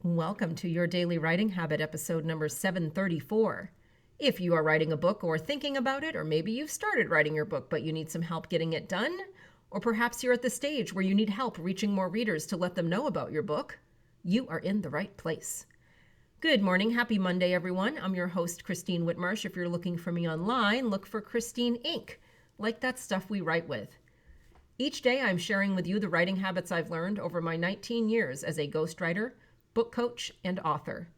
Welcome to Your Daily Writing Habit, episode number 734. If you are writing a book or thinking about it, or maybe you've started writing your book but you need some help getting it done, or perhaps you're at the stage where you need help reaching more readers to let them know about your book, you are in the right place. Good morning. Happy Monday, everyone. I'm your host, Christine Whitmarsh. If you're looking for me online, look for Christine Inc., like that stuff we write with. Each day, I'm sharing with you the writing habits I've learned over my 19 years as a ghostwriter, book coach, and author.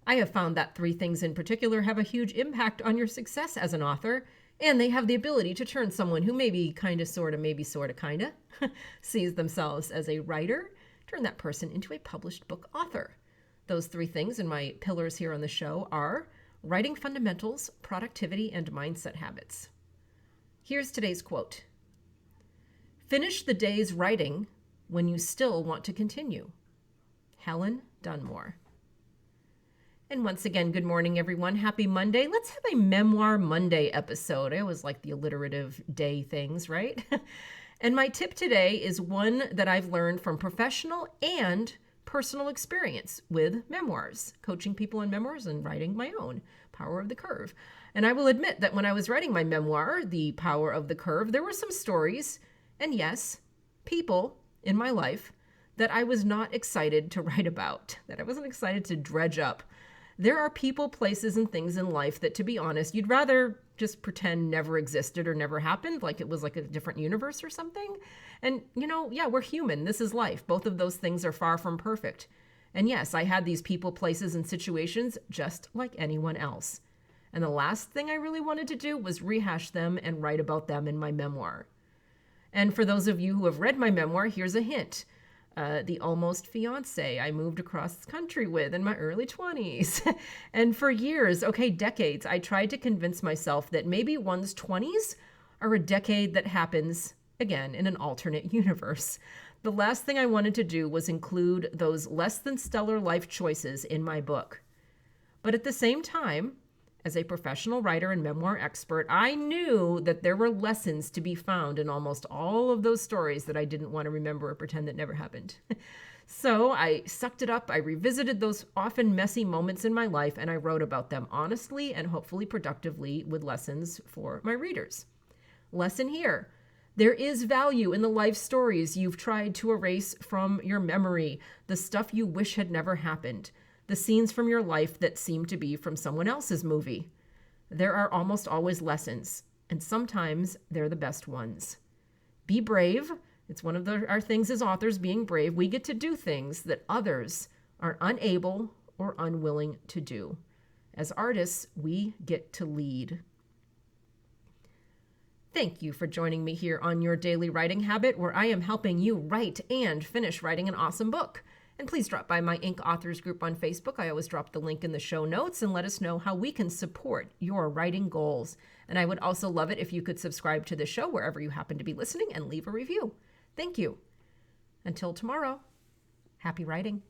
I have found that three things in particular have a huge impact on your success as an author, and they have the ability to turn someone who maybe kinda, kinda sees themselves as a writer, turn that person into a published book author. Those three things and my pillars here on the show are writing fundamentals, productivity, and mindset habits. Here's today's quote. Finish the day's writing when you still want to continue. Helen Dunmore. And once again, good morning, everyone. Happy Monday. Let's have a Memoir Monday episode. I always like the alliterative day things, right? And my tip today is one that I've learned from professional and personal experience with memoirs, coaching people in memoirs and writing my own, Power of the Curve. And I will admit that when I was writing my memoir, The Power of the Curve, there were some stories, and yes, people in my life that I was not excited to write about, that I wasn't excited to dredge up. There are people, places, and things in life that, to be honest, you'd rather just pretend never existed or never happened, like it was like a different universe or something. And, we're human. This is life. Both of those things are far from perfect. And yes, I had these people, places, and situations just like anyone else. And the last thing I really wanted to do was rehash them and write about them in my memoir. And for those of you who have read my memoir, here's a hint. The almost fiance I moved across the country with in my early 20s. And for years, decades, I tried to convince myself that maybe one's 20s are a decade that happens, again, in an alternate universe. The last thing I wanted to do was include those less than stellar life choices in my book. But at the same time, as a professional writer and memoir expert, I knew that there were lessons to be found in almost all of those stories that I didn't want to remember or pretend that never happened. So I sucked it up, I revisited those often messy moments in my life, and I wrote about them honestly and hopefully productively with lessons for my readers. Lesson here. There is value in the life stories you've tried to erase from your memory, the stuff you wish had never happened. The scenes from your life that seem to be from someone else's movie. There are almost always lessons, and sometimes they're the best ones. Be brave. It's one of our things as authors, being brave. We get to do things that others are unable or unwilling to do. As artists, we get to lead. Thank you for joining me here on Your Daily Writing Habit, where I am helping you write and finish writing an awesome book. And please drop by my Inc. Authors group on Facebook. I always drop the link in the show notes, and let us know how we can support your writing goals. And I would also love it if you could subscribe to the show wherever you happen to be listening and leave a review. Thank you. Until tomorrow, happy writing.